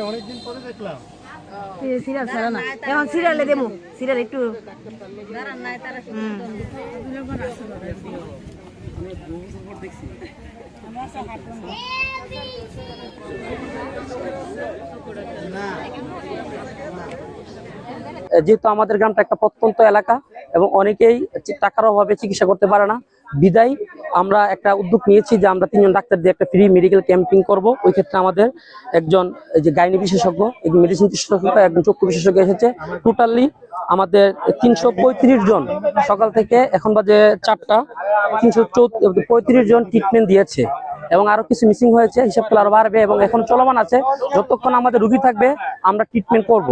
অনেকদিন পরে দেখলাম সিরিয়াল ছাড়া না, এখন সিরিয়ালে দেবো, সিরিয়াল একটু যেহেতু আমাদের গ্রামটা একটা প্রত্যন্ত এলাকা এবং অনেকেই টাকার অভাবে চিকিৎসা করতে পারে না, বিদায় আমরা একটা উদ্যোগ নিয়েছি যে আমরা 3 জন ডাক্তার দিয়ে একটা ফ্রি মেডিকেল ক্যাম্পিং করব। ওই ক্ষেত্রে আমাদের একজন যে গাইনি বিশেষজ্ঞ, একজন মেডিসিন বিশেষজ্ঞ, একজন চক্ষু বিশেষজ্ঞ এসেছে। টোটালি আমাদের 335 জন, সকাল থেকে এখন বাজে 4টা, 335 জন ট্রিটমেন্ট দিয়েছে এবং আরো কিছু মিসিং হয়েছে, হিসাব করলে আরো বাড়বে এবং এখন চলমান আছে। যতক্ষণ আমাদের রোগী থাকবে আমরা ট্রিটমেন্ট করব,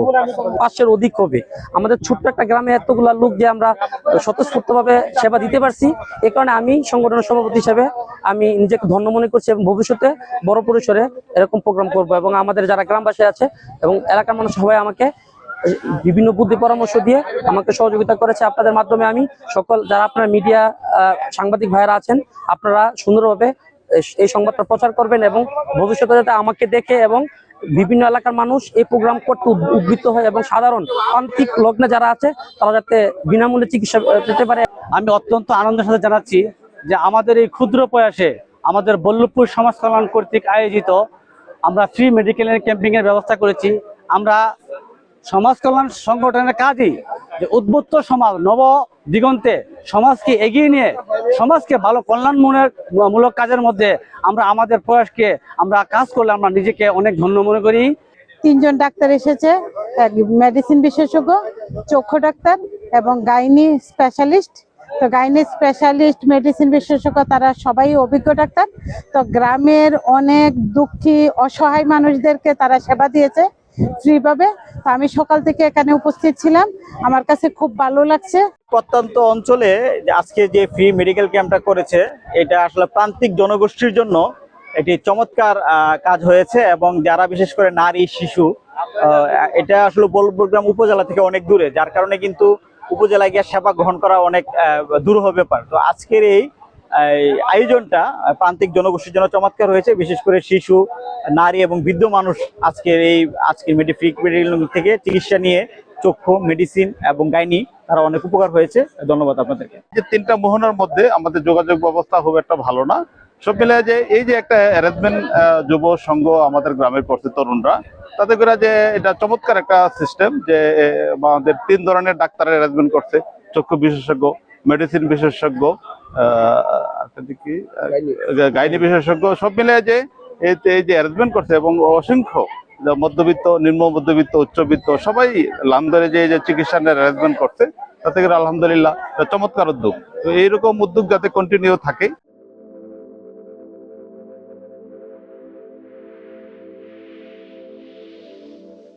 500-এর অধিক হবে। আমাদের ছোট্ট একটা গ্রামে এতগুলা লোক যে আমরা স্বতঃস্ফূর্তভাবে সেবা দিতে পারছি, এই কারণে আমি সংগঠনের সভাপতি হিসেবে আমি নিজেকে ধন্য মনে করছি এবং ভবিষ্যতে বড় পরিসরে এরকম প্রোগ্রাম করব। এবং আমাদের যারা গ্রামবাসী আছে এবং এলাকার মানুষ সবাই আমাকে বিভিন্ন বুদ্ধি পরামর্শ দিয়ে আমাকে সহযোগিতা করেছে। আপনাদের মাধ্যমে আমি সকল যারা আপনার মিডিয়া সাংবাদিক ভাইয়েরা আছেন, আপনারা সুন্দরভাবে এই সংবাদটা প্রচার করবেন এবং ভবিষ্যতে যাতে আমাকে দেখে এবং বিভিন্ন এলাকার মানুষ এই প্রোগ্রাম করতে উদ্বুদ্ধ হয় এবং সাধারণ প্রান্তিক লগ্নে যারা আছে তারা যাতে বিনামূল্যে চিকিৎসা পেতে পারে। আমি অত্যন্ত আনন্দের সাথে জানাচ্ছি যে আমাদের এই ক্ষুদ্র প্রয়াসে আমাদের বল্লভপুর সমাজ কল্যাণ কর্তৃক আয়োজিত আমরা ফ্রি মেডিকেল ক্যাম্পিং এর ব্যবস্থা করেছি। আমরা সমাজ কল্যাণ সংগঠনের কাজই যে উদ্বুদ্ধ সমাজ, নব দিগন্তে সমাজকে এগিয়ে নিয়ে সমাজকে ভালো কল্যাণমূলক কাজের মধ্যে আমরা আমাদের প্রয়াসকে আমরা কাজ করলে আমরা নিজেকে অনেক ধন্য মনে করি। 3 জন ডাক্তার এসেছে, মেডিসিন বিশেষজ্ঞ, চক্ষু ডাক্তার এবং গাইনি স্পেশালিস্ট। তো গাইনি স্পেশালিস্ট, মেডিসিন বিশেষজ্ঞ তারা সবাই অভিজ্ঞ ডাক্তার। তো গ্রামের অনেক দুঃখী অসহায় মানুষদেরকে তারা সেবা দিয়েছে ফ্রিভাবে। তো আমি সকাল থেকে এখানে উপস্থিত ছিলাম, আমার কাছে খুব ভালো লাগছে। প্রত্যন্ত অঞ্চলে আজকে যে ফ্রি মেডিকেল ক্যাম্পটা করেছে, এটা আসলে প্রান্তিক জনগোষ্ঠীর জন্য এটি চমৎকার কাজ হয়েছে এবং যারা বিশেষ করে নারী, শিশু, এটা আসলে বল্লভপুর গ্রাম উপজেলা থেকে অনেক দূরে, যার কারণে কিন্তু উপজেলায় গিয়ে সেবা গ্রহণ করা অনেক দুরূহ ব্যাপার। তো আজকের এই আয়োজনটা প্রান্তিক জনগোষ্ঠীর জন্য চমৎকার হয়েছে। বিশেষ করে শিশু, নারী এবং বৃদ্ধ মানুষ আজকের ফ্রি মেডিকেল থেকে চিকিৎসা নিয়ে চক্ষু, মেডিসিন এবং গাইনি তারা অনেক উপকার হয়েছে। ধন্যবাদ আপনাদেরকে। যে 3টা মোহনার মধ্যে আমাদের যোগাযোগ ব্যবস্থা খুব একটা ভালো না। সব মিলে যে এই যে একটা অ্যারেঞ্জমেন্ট যুব সংঘ আমাদের গ্রামের করছে তরুণরা, তাতে করে যে এটা চমৎকার একটা সিস্টেম যে আমাদের 3 ধরনের ডাক্তারের অ্যারেঞ্জমেন্ট করছে, চক্ষু বিশেষজ্ঞ, মেডিসিন বিশেষজ্ঞ, গাইনি বিশেষজ্ঞ, সব মিলে যে এই যে অ্যারেঞ্জমেন্ট করছে এবং অসংখ্য মধ্যবিত্ত, নিম্ন মধ্যবিত্ত, উচ্চবিত্ত সবাই লাম ধরে যে চিকিৎসার অ্যারেঞ্জমেন্ট করছে, তাতে করে আলহামদুলিল্লাহ চমৎকার উদ্যোগ। তো এইরকম উদ্যোগ যাতে কন্টিনিউ থাকে।